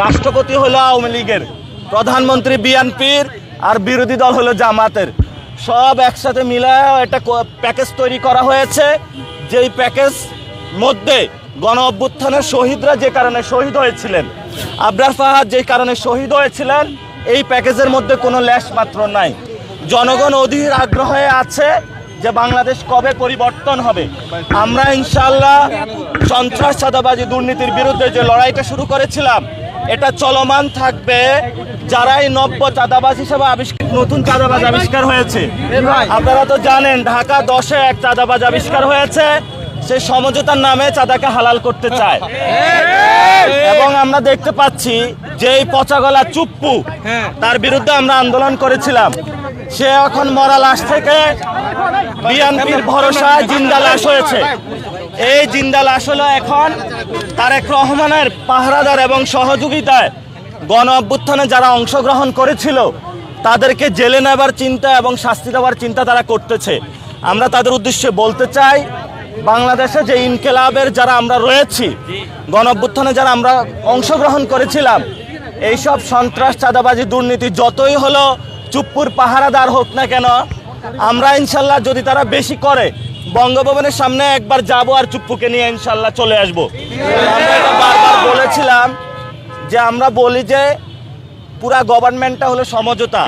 রাষ্ট্রপতি হলো আওয়ামী লীগের, প্রধানমন্ত্রী বিএনপির, আর বিরোধী দল হলো জামাতের। সব একসাথে মিলে একটা প্যাকেজ তৈরি করা হয়েছে, যেই প্যাকেজ মধ্যে গণ অভ্যুত্থানের শহীদরা যে কারণে শহীদ হয়েছিলেন, আবরার ফাহাদ যে কারণে শহীদ হয়েছিলেন, এই প্যাকেজের মধ্যে কোনো লেশ মাত্র নাই। জনগণ অধীর আগ্রহে আছে যে বাংলাদেশ কবে পরিবর্তন হবে। আমরা ইনশাআল্লাহ সন্ত্রাস, চাঁদাবাজি, দুর্নীতির বিরুদ্ধে যে লড়াইটা শুরু করেছিলাম, এটা চলমান থাকবে। যারাই নব্য চাঁদাবাজ হিসেবে নতুন চাঁদাবাজ আবিষ্কার হয়েছে, আপনারা তো জানেন ঢাকা 10-এ এক চাঁদাবাজ আবিষ্কার হয়েছে, সে সমঝোতার নামে চাঁদাকে হালাল করতে চায়। এবং আমরা দেখতে পাচ্ছি যে এই পচাগলা চুপ্পু, তার বিরুদ্ধে আমরা আন্দোলন করেছিলাম, সে এখন মরা লাশ থেকে বিএনপির ভরসায় জিন্দা লাশ হয়েছে। এই জিন্দা লাশ হলো এখন তারেক রহমানের পাহারাদার এবং সহযোগিতায় গণ অভ্যুত্থানে যারা অংশগ্রহণ করেছিল তাদেরকে জেলে নেবার চিন্তা এবং শাস্তি দেওয়ার চিন্তা তারা করতেছে। আমরা তাদের উদ্দেশ্যে বলতে চাই, বাংলাদেশে যে ইনকিলাবের যারা আমরা রয়েছি, গণ অভ্যুত্থানে যারা আমরা অংশগ্রহণ করেছিলাম, এইসব সন্ত্রাস, চাঁদাবাজি, দুর্নীতি যতই হলো চুপ্পুর পাহারাদার হোক না কেন, আমরা ইনশাল্লাহ যদি তারা বেশি করে বঙ্গভবনের সামনে একবার যাব আর চুপ্পুকে নিয়ে ইনশাল্লাহ চলে আসব। আমরা এটা বারবার বলেছিলাম যে আমরা বলি যে পুরা গভর্নমেন্টটা হলো সমঝোতা।